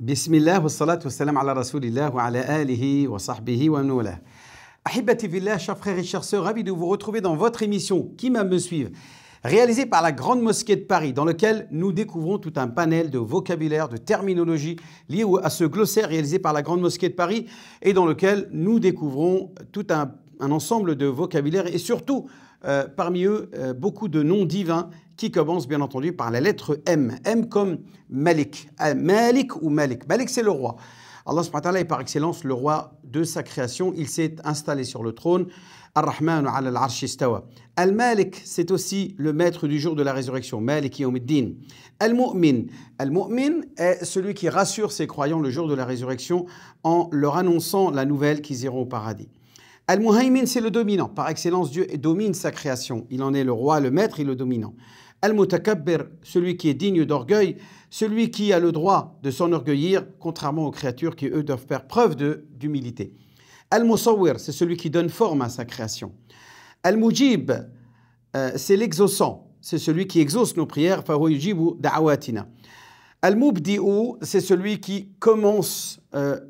Bismillah wa salatu wa salam ala rasulillah wa ala alihi wa sahbihi wa moulah. Ahibati fillah, chers frères et chères sœurs, ravi de vous retrouver dans votre émission Qui m'a me suivre, réalisée par la Grande Mosquée de Paris, dans lequel nous découvrons tout un panel de vocabulaire, de terminologie lié à ce glossaire réalisé par la Grande Mosquée de Paris et dans lequel nous découvrons tout un ensemble de vocabulaire et surtout parmi eux beaucoup de noms divins qui commencent bien entendu par la lettre M. M comme Malik. Malik ou Malik. Malik, c'est le roi. Allah subhanahu wa ta'ala est par excellence le roi de sa création. Il s'est installé sur le trône. Ar-Rahman ala al-Arsh istawa. Al-Malik, c'est aussi le maître du jour de la résurrection. Malik yawmiddin. Al-Mu'min. Al-Mu'min est celui qui rassure ses croyants le jour de la résurrection en leur annonçant la nouvelle qu'ils iront au paradis. Al-Muhaymin, c'est le dominant. Par excellence, Dieu domine sa création. Il en est le roi, le maître et le dominant. Al-Mutakabbir, celui qui est digne d'orgueil, celui qui a le droit de s'enorgueillir, contrairement aux créatures qui, eux, doivent faire preuve d'humilité. Al-Musawwir, c'est celui qui donne forme à sa création. Al-Mujib, c'est l'exaucant, c'est celui qui exauce nos prières. Fahu yujibu da'awatina. Al-Mubdi'u, c'est celui qui commence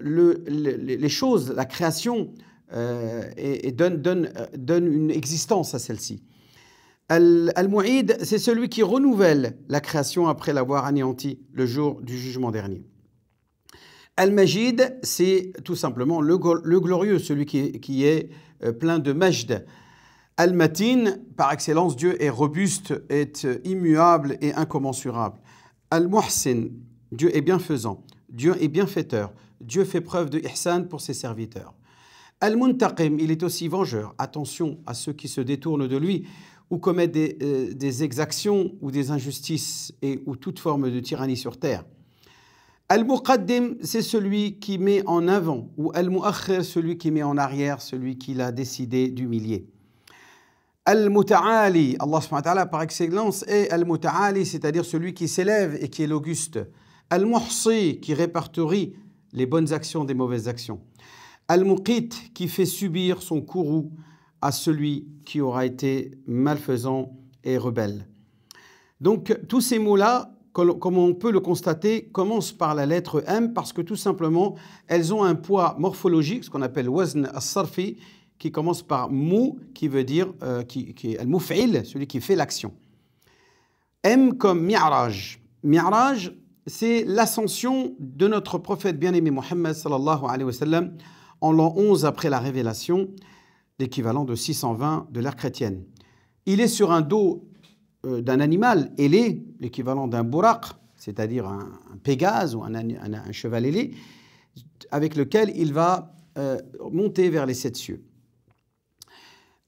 les choses, la création, et donne une existence à celle-ci. Al-Mu'id, c'est celui qui renouvelle la création après l'avoir anéantie le jour du jugement dernier. Al-Majid, c'est tout simplement le glorieux, celui qui est plein de majd. Al-Matin, par excellence, Dieu est robuste, est immuable et incommensurable. Al-Muhsin, Dieu est bienfaisant, Dieu est bienfaiteur, Dieu fait preuve de ihsan pour ses serviteurs. Al-Muntaqim, il est aussi vengeur. Attention à ceux qui se détournent de lui ou commettent des exactions ou des injustices ou toute forme de tyrannie sur terre. Al-Muqaddim, c'est celui qui met en avant, ou Al-Mu'akhir, celui qui met en arrière, celui qu'il a décidé d'humilier. Al-Muta'ali, Allah subhanahu wa ta'ala par excellence est Al-Muta'ali, c'est-à-dire celui qui s'élève et qui est l'auguste. Al-Muhsi, qui répertorie les bonnes actions des mauvaises actions. Al-Muqit, qui fait subir son courroux à celui qui aura été malfaisant et rebelle. Donc, tous ces mots-là, comme on peut le constater, commencent par la lettre M parce que tout simplement, elles ont un poids morphologique, ce qu'on appelle wazn as-sarfi, qui commence par mou, qui veut dire, qui est al-muf'il, celui qui fait l'action. M comme mi'raj. Mi'raj, c'est l'ascension de notre prophète bien-aimé Mohammed sallallahu alayhi wa sallam en l'an 11 après la révélation, l'équivalent de 620 de l'ère chrétienne. Il est sur un dos d'un animal ailé, l'équivalent d'un buraq, c'est-à-dire un pégase ou un cheval ailé, avec lequel il va monter vers les 7 cieux.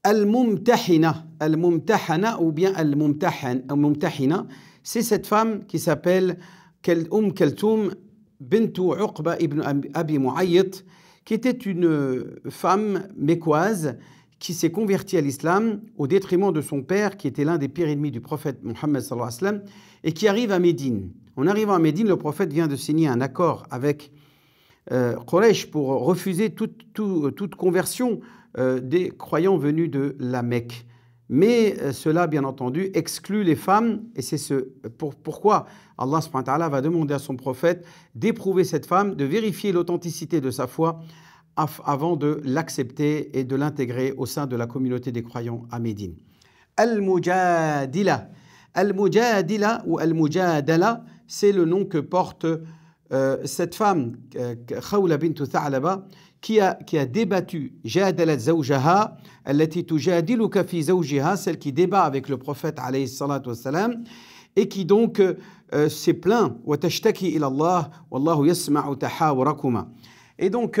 Al-Mumtahina, Al-Mumtahana ou bien Al-Mumtahina, c'est cette femme qui s'appelle Kaltoum bintu Uqba ibn Abi Mu'ayyit, qui était une femme mécoise qui s'est convertie à l'islam au détriment de son père, qui était l'un des pires ennemis du prophète Mohammed sallallahu alayhi wa sallam, et qui arrive à Médine. En arrivant à Médine, le prophète vient de signer un accord avec Quraysh pour refuser toute conversion des croyants venus de la Mecque. Mais cela, bien entendu, exclut les femmes, et c'est pourquoi Allah subhanahu wa ta'ala va demander à son prophète d'éprouver cette femme, de vérifier l'authenticité de sa foi avant de l'accepter et de l'intégrer au sein de la communauté des croyants à Médine. Al-Mujadila. Al-Mujadila ou Al-Mujadala, c'est le nom que porte cette femme, Khawla bint Tha'laba, qui a débattu Jadalat zawjaha allati tujadiluka fi zawjiha, celle qui débat avec le prophète alayhi salatu wassalam et qui donc s'est plaint wa tashtaki ila Allah wallahu yasma'u tahawurakuma. Et donc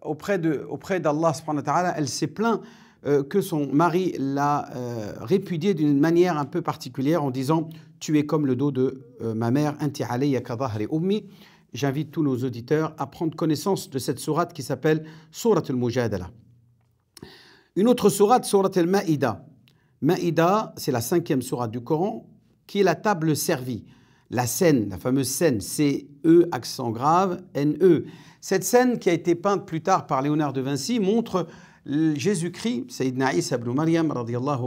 auprès d'Allah subhanahu wa ta'ala, elle s'est plaint que son mari l'a répudiée d'une manière un peu particulière en disant tu es comme le dos de ma mère, anti alayya ka dhahri ummi. J'invite tous nos auditeurs à prendre connaissance de cette sourate qui s'appelle Sourate al-Mujadala. Une autre sourate, Sourate al-Ma'ida. Ma'ida, c'est la 5e sourate du Coran, qui est la table servie. La scène, la fameuse scène, C-E, accent grave, N-E. Cette scène qui a été peinte plus tard par Léonard de Vinci montre Jésus-Christ, Sayyidina Isa ibn Maryam, radiyallahu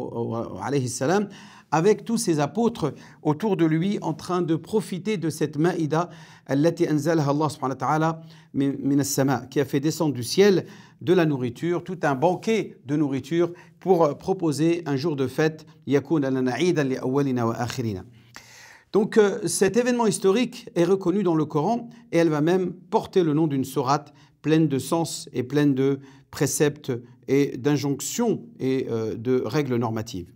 alayhi salam, avec tous ses apôtres autour de lui en train de profiter de cette maïda allati anzalaha Allah subhanahu wa ta'ala min as-sama, qui a fait descendre du ciel de la nourriture, tout un banquet de nourriture pour proposer un jour de fête yakuna lana 'idan li awwalina wa akhirina. Donc cet événement historique est reconnu dans le Coran et elle va même porter le nom d'une sourate pleine de sens et pleine de préceptes et d'injonctions et de règles normatives.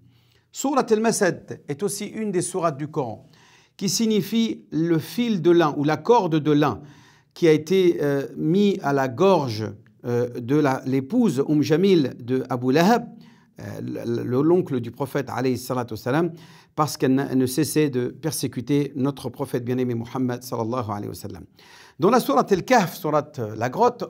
Sourate al-Masad est aussi une des sourates du Coran qui signifie le fil de lin ou la corde de lin qui a été mis à la gorge de l'épouse Jamil de Abu Lahab, l'oncle du prophète alayhi salatu wassalam, parce qu'elle ne cessait de persécuter notre prophète bien-aimé Muhammad sallallahu alayhi wa sallam. Dans la sourate Al-Kahf, sourate la grotte,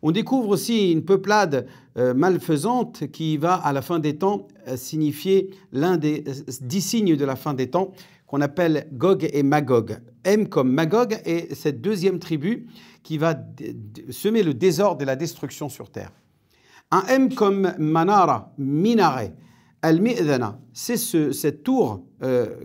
on découvre aussi une peuplade malfaisante qui va à la fin des temps signifier l'un des 10 signes de la fin des temps qu'on appelle Gog et Magog. M comme Magog est cette deuxième tribu qui va semer le désordre et la destruction sur terre. Un M comme Manara, minaret. Al-Mi'dana, c'est cette tour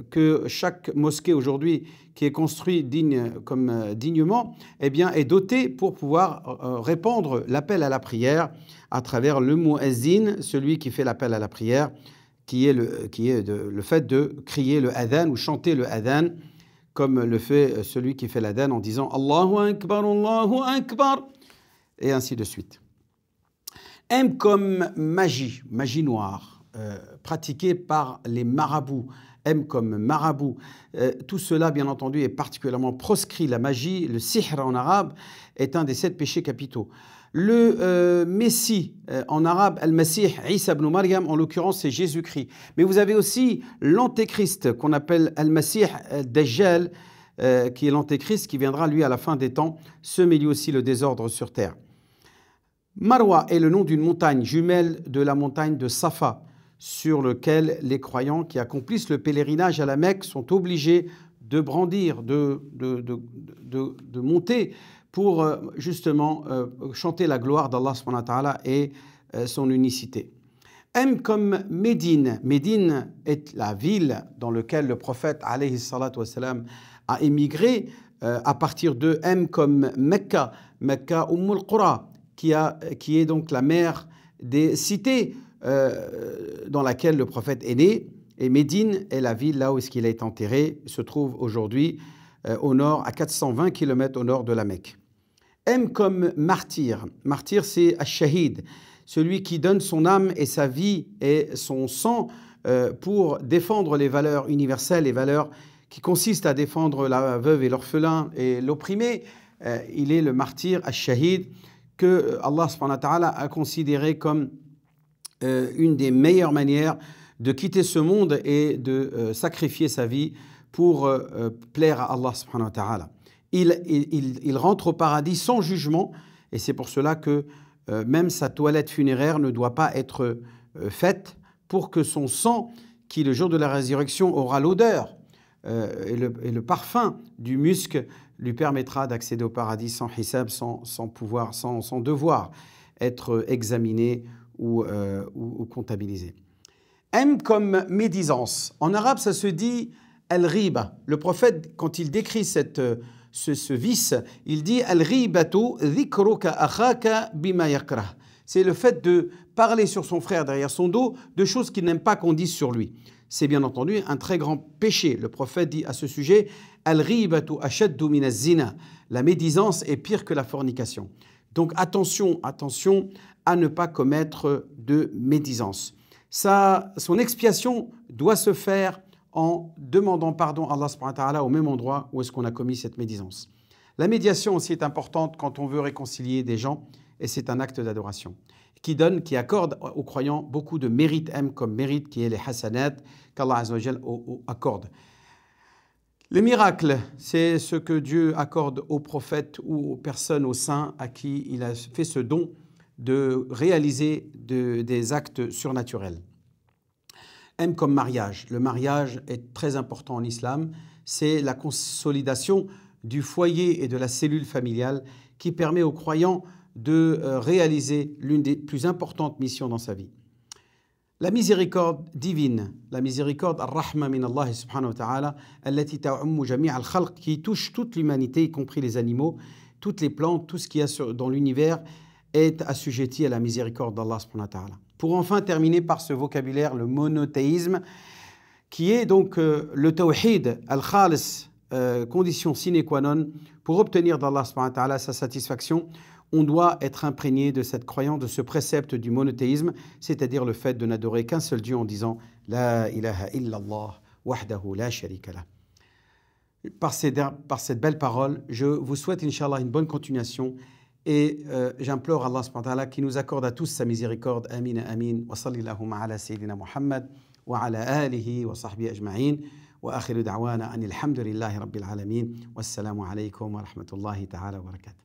que chaque mosquée aujourd'hui qui est construite dignement eh bien, est dotée pour pouvoir répandre l'appel à la prière à travers le muezzin, celui qui fait l'appel à la prière, qui est le fait de crier le adhan ou chanter le adhan, comme le fait celui qui fait l'adhan en disant Allahu Akbar, et ainsi de suite. M comme magie, magie noire. Pratiqué par les marabouts, M comme marabout. Tout cela, bien entendu, est particulièrement proscrit. La magie, le sihr en arabe, est un des 7 péchés capitaux. Le Messie, en arabe, Al-Masih, Isa ibn Maryam, en l'occurrence, c'est Jésus-Christ. Mais vous avez aussi l'Antéchrist, qu'on appelle Al-Masih Dajjal, qui est l'Antéchrist, qui viendra, lui, à la fin des temps, semer lui aussi le désordre sur terre. Marwa est le nom d'une montagne, jumelle de la montagne de Safa, sur lequel les croyants qui accomplissent le pèlerinage à la Mecque sont obligés de brandir, de monter pour justement chanter la gloire d'Allah subhanahu wa ta'ala et son unicité. M comme Médine. Médine est la ville dans laquelle le prophète alayhi salatu wassalam a émigré à partir de M comme Mecca, Mecca Ummul Qura, qui est donc la mère des cités dans laquelle le prophète est né. Et Médine est la ville là où il a été enterré, se trouve aujourd'hui au nord, à 420 km au nord de la Mecque. M comme martyr. Martyr, c'est Ash-Shahid, celui qui donne son âme et sa vie et son sang pour défendre les valeurs universelles, les valeurs qui consistent à défendre la veuve et l'orphelin et l'opprimé. Il est le martyr Ash-Shahid que Allah subhanahu wa ta'ala a considéré comme une des meilleures manières de quitter ce monde et de sacrifier sa vie pour plaire à Allah subhanahu wa ta'ala. Il rentre au paradis sans jugement et c'est pour cela que même sa toilette funéraire ne doit pas être faite pour que son sang, qui le jour de la résurrection aura l'odeur et le parfum du musc, lui permettra d'accéder au paradis sans hisab, sans devoir être examiné ou comptabilisé. M comme médisance. En arabe, ça se dit al-riba. Le prophète, quand il décrit ce vice, il dit al-ribatu dhikruka akhaka bima yakrah. C'est le fait de parler sur son frère derrière son dos de choses qu'il n'aime pas qu'on dise sur lui. C'est bien entendu un très grand péché. Le prophète dit à ce sujet al-ribatu ashaddu min az-zina. La médisance est pire que la fornication. Donc attention à ne pas commettre de médisance. Son expiation doit se faire en demandant pardon à Allah subhanahu wa ta'ala au même endroit où est-ce qu'on a commis cette médisance. La médiation aussi est importante quand on veut réconcilier des gens et c'est un acte d'adoration qui accorde aux croyants beaucoup de mérite, comme mérite qui est les hasanat qu'Allah azza wa jal accorde. Les miracles, c'est ce que Dieu accorde aux prophètes ou aux personnes, aux saints à qui il a fait ce don de réaliser des actes surnaturels. M comme mariage. Le mariage est très important en islam. C'est la consolidation du foyer et de la cellule familiale qui permet aux croyants de réaliser l'une des plus importantes missions dans sa vie. La miséricorde divine, la miséricorde ar-Rahma min Allah subhanahu wa ta'ala, allati ta'ummu jami' al-khalq, qui touche toute l'humanité, y compris les animaux, toutes les plantes, tout ce qu'il y a dans l'univers est assujetti à la miséricorde d'Allah subhanahu wa ta'ala. Pour enfin terminer par ce vocabulaire, le monothéisme, qui est donc le tawhid al-khalis, condition sine qua non, pour obtenir d'Allah subhanahu wa ta'ala sa satisfaction, on doit être imprégné de cette croyance, de ce précepte du monothéisme, c'est-à-dire le fait de n'adorer qu'un seul Dieu en disant « La ilaha illallah, wahdahu la sharika lah ». Par cette belle parole, je vous souhaite, Inch'Allah, une bonne continuation et j'implore Allah subhanahu wa ta'ala qui nous accorde à tous sa miséricorde. Amin, amin. Wa sallallahu ala sayyidina Muhammad wa ala alihi wa sahbihi ajma'in. Wa akhiru da'wana anil hamdulillahi rabbil alamin. Wassalamu alaykum wa rahmatullahi ta'ala wa barakatuh.